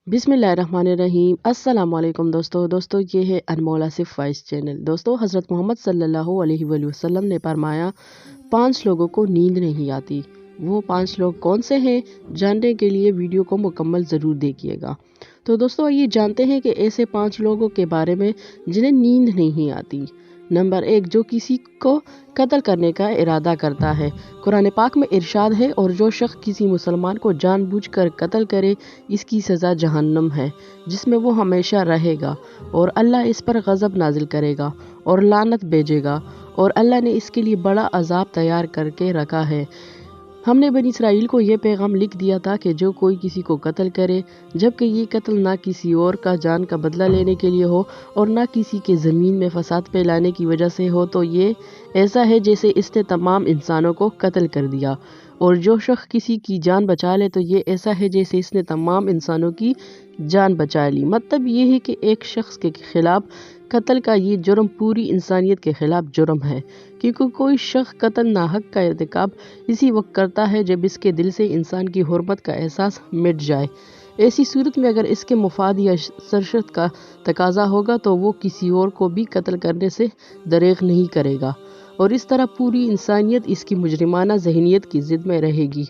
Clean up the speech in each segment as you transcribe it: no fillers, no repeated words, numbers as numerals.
बिस्मिल्लाहिर्रहमानिर्रहीम। अस्सलाम वालेकुम दोस्तों ये है अनमोल आसिफ वॉइस चैनल। दोस्तों हज़रत मोहम्मद सल्लल्लाहु अलैहि वसल्लम ने फरमाया 5 लोगों को नींद नहीं आती। वो 5 लोग कौन से हैं, जानने के लिए वीडियो को मुकम्मल ज़रूर देखिएगा। तो दोस्तों आइए जानते हैं कि ऐसे 5 लोगों के बारे में जिन्हें नींद नहीं आती। नंबर 1, जो किसी को कत्ल करने का इरादा करता है। कुरान पाक में इरशाद है, और जो शख्स किसी मुसलमान को जानबूझकर कत्ल करे इसकी सज़ा जहन्नम है, जिसमें वो हमेशा रहेगा, और अल्लाह इस पर गज़ब नाजिल करेगा और लानत भेजेगा, और अल्लाह ने इसके लिए बड़ा अजाब तैयार करके रखा है। हमने बनी इसराइल को ये पैगाम लिख दिया था कि जो कोई किसी को कत्ल करे, जबकि ये कत्ल ना किसी और का जान का बदला लेने के लिए हो और ना किसी के ज़मीन में फसाद फैलाने की वजह से हो, तो ये ऐसा है जैसे इसने तमाम इंसानों को कत्ल कर दिया। और जो शख्स किसी की जान बचा ले, तो ये ऐसा है जैसे इसने तमाम इंसानों की जान बचा ली। मतलब ये है कि एक शख्स के खिलाफ कत्ल का ये जुर्म पूरी इंसानियत के खिलाफ जुर्म है, क्योंकि कोई शख्स कत्ल नाहक का इर्तिकाब इसी वक्त करता है जब इसके दिल से इंसान की हुर्मत का एहसास मिट जाए। ऐसी सूरत में अगर इसके मुफाद या सरशत का तकाजा होगा तो वो किसी और को भी कत्ल करने से दरेग नहीं करेगा, और इस तरह पूरी इंसानियत इसकी मुजरिमाना जहनीत की जिद में रहेगी।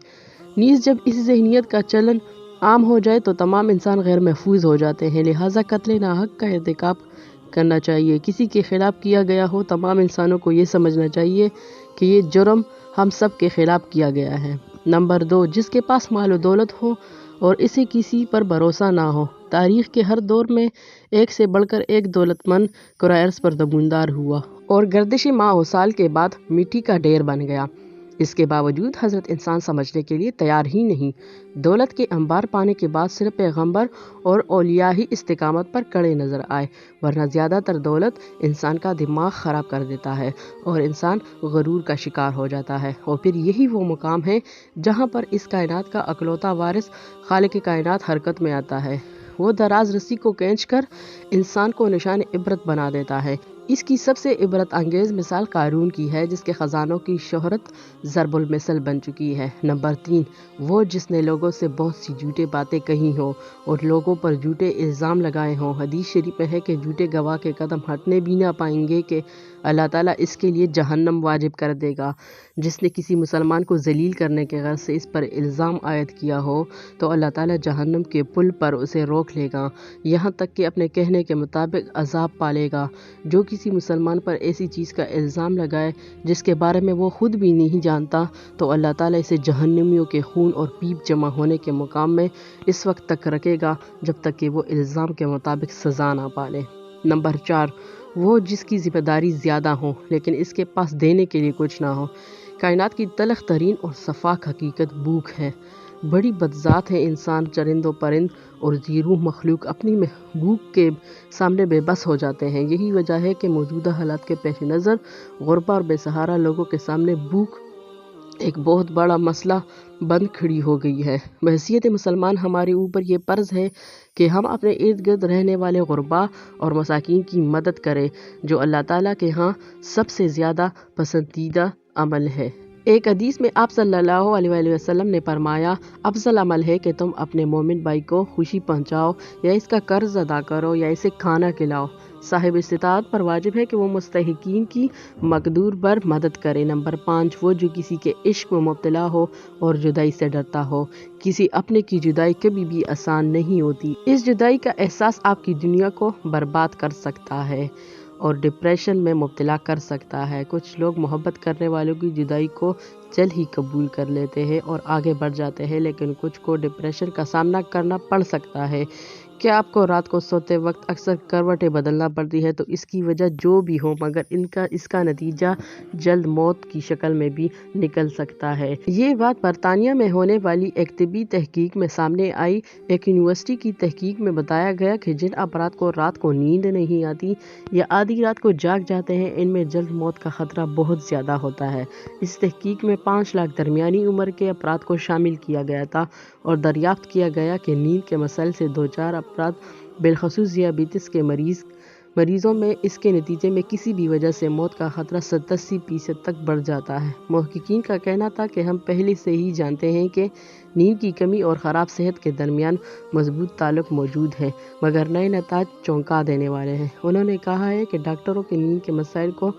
नीज़ जब इस जहनीत का चलन आम हो जाए तो तमाम इंसान गैर महफूज हो जाते हैं। लिहाजा कत्ल नाहक का इर्तिकाब करना चाहिए। किसी के खिलाफ किया गया हो, तमाम इंसानों को ये समझना चाहिए कि ये जुर्म हम सब के खिलाफ किया गया है। नंबर 2, जिसके पास माल और दौलत हो और इसे किसी पर भरोसा ना हो। तारीख़ के हर दौर में एक से बढ़कर एक दौलतमंद कुरायर्स पर दबूंदार हुआ और गर्दिशी माह और साल के बाद मिट्टी का ढेर बन गया। इसके बावजूद हज़रत इंसान समझने के लिए तैयार ही नहीं। दौलत के अंबार पाने के बाद सिर्फ पैगंबर और औलिया ही इस्तिकामत पर खड़े नज़र आए, वरना ज़्यादातर दौलत इंसान का दिमाग ख़राब कर देता है और इंसान गरूर का शिकार हो जाता है। और फिर यही वो मुकाम है जहाँ पर इस कायनात का अकलौता वारिस खालिक कायनात हरकत में आता है। वो दराज रस्सी को खींचकर इंसान को निशान इबरत बना देता है। इसकी सबसे इबरत अंगेज़ मिसाल कारून की है, जिसके ख़जानों की शोहरत ज़रबुल मिसल बन चुकी है। नंबर 3, वो जिसने लोगों से बहुत सी झूठी बातें कही हों और लोगों पर झूठे इल्ज़ाम लगाए हों। हदीस शरीफ में है कि झूठे गवाह के कदम हटने भी ना पाएंगे कि अल्लाह ताला इसके लिए जहन्नम वाजिब कर देगा। जिसने किसी मुसलमान को जलील करने के गर्ज से इस पर इल्ज़ाम आयद किया हो, तो अल्लाह ताला जहन्नम के पुल पर उसे रोक लेगा, यहाँ तक कि अपने कहने के मुताबिक अजाब पालेगा। जो किसी मुसलमान पर ऐसी चीज़ का इल्ज़ाम लगाए जिसके बारे में वो खुद भी नहीं जानता, तो अल्लाह ताला इसे जहन्नमियों के खून और पीप जमा होने के मुकाम में इस वक्त तक रखेगा जब तक कि वो इल्ज़ाम के मुताबिक सज़ा ना पाले। नंबर 4, वो जिसकी ज़िम्मेदारी ज़्यादा हो लेकिन इसके पास देने के लिए कुछ ना हो। कायनात की तलख तरीन और सफाक हकीकत भूख है। बड़ी बदजात है इंसान, चरिंदों परिंद और जीरूह मखलूक अपनी भूख के सामने बेबस हो जाते हैं। यही वजह है कि मौजूदा हालात के पेश नज़र गुरबा और बेसहारा लोगों के सामने भूख एक बहुत बड़ा मसला बन खड़ी हो गई है। बहैसियत मुसलमान हमारे ऊपर ये फ़र्ज़ है कि हम अपने इर्द गिर्द रहने वाले गुरबा और मसाकीन की मदद करें, जो अल्लाह ताला के यहाँ सबसे ज़्यादा पसंदीदा अमल है। एक हदीस में आप सल्लल्लाहु अलैहि वसल्लम ने फरमाया, अफजल अमल है कि तुम अपने मोमिन भाई को खुशी पहुँचाओ, या इसका कर्ज अदा करो, या इसे खाना खिलाओ। साहिब इस्तिताअत पर वाजिब है कि वो मुस्तहिकीन की मकदूर पर मदद करे। नंबर 5, वो जो किसी के इश्क में मुब्तला हो और जुदाई से डरता हो। किसी अपने की जुदाई कभी भी आसान नहीं होती। इस जुदाई का एहसास आपकी दुनिया को बर्बाद कर सकता है और डिप्रेशन में मुब्तला कर सकता है। कुछ लोग मोहब्बत करने वालों की जुदाई को जल्द ही कबूल कर लेते हैं और आगे बढ़ जाते हैं, लेकिन कुछ को डिप्रेशन का सामना करना पड़ सकता है। क्या आपको रात को सोते वक्त अक्सर करवटें बदलना पड़ती है? तो इसकी वजह जो भी हो, मगर इसका नतीजा जल्द मौत की शक्ल में भी निकल सकता है। ये बात बरतानिया में होने वाली एक तिब्बी तहकीक में सामने आई। एक यूनिवर्सिटी की तहकीक में बताया गया कि जिन अफराद को रात को नींद नहीं आती या आधी रात को जाग जाते हैं, इनमें जल्द मौत का खतरा बहुत ज़्यादा होता है। इस तहकीक में 5 लाख दरमियानी उम्र के अफराद को शामिल किया गया था और दरियाफ्त किया गया कि नींद के मसले से 2-4 अफराद बिलखसूस ज़ियाबीतिस के مریضوں میں اس کے نتیجے میں کسی بھی وجہ سے موت کا خطرہ 87% تک بڑھ جاتا ہے۔ محققین کا کہنا تھا کہ ہم پہلے سے ہی جانتے ہیں کہ نیند کی کمی اور خراب صحت کے درمیان مضبوط تعلق موجود ہے، مگر نئے نتائج چونکا دینے والے ہیں۔ انہوں نے کہا ہے کہ ڈاکٹروں کے نیند کے مسائل کو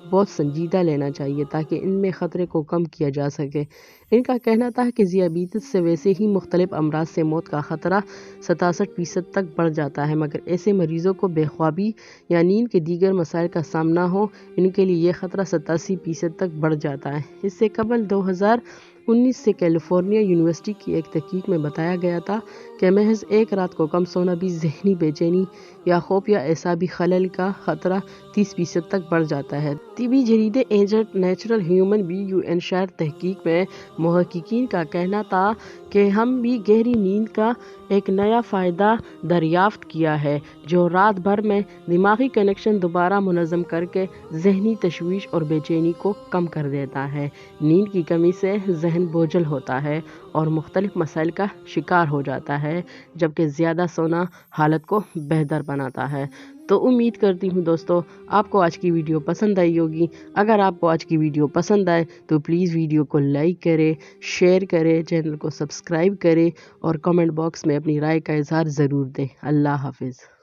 بہت سنجیدہ لینا چاہیے تاکہ ان میں خطرے کو کم کیا جا سکے۔ ان کا کہنا تھا کہ ذیابیطس سے ویسے ہی مختلف امراض سے موت کا خطرہ 67% تک بڑھ جاتا ہے، مگر ایسے مریضوں کو بے خوابی یا نیند کے دیگر مسائل کا سامنا ہو، ان کے لیے یہ خطرہ 87% تک بڑھ جاتا ہے۔ اس سے قبل 2019 سے کیلیفورنیا یونیورسٹی کی ایک تحقیق میں بتایا گیا تھا کہ محض ایک رات کو کم سونا بھی ذہنی بے چینی یا خوف یا اعصابی خلل کا خطرہ 30% تک بڑھ جاتا ہے۔ طبی جریدے ایجنٹ نیچرل ہیومن BUN شائع تحقیق میں محققین کا کہنا تھا کہ ہم بھی گہری نیند کا ایک نیا فائدہ دریافت کیا ہے جو رات بھر میں دماغی کنکشن دوبارہ منظم کر کے ذہنی تشویش اور بے چینی کو کم کر دیتا ہے۔ نیند کی کمی سے ذہن بوجھل ہوتا ہے اور مختلف مسائل کا شکار ہو جاتا ہے، جبکہ زیادہ سونا حالت کو بہتر بناتا ہے۔ تو امید کرتی ہوں دوستو آپ کو آج کی ویڈیو پسند آئی ہوگی۔ اگر آپ کو آج کی ویڈیو پسند آئے تو پلیز ویڈیو کو لائک کریں، شیئر کریں، چینل کو سبسکرائب کریں اور کمنٹ باکس میں اپنی رائے کا اظہار ضرور دیں۔ اللہ حافظ۔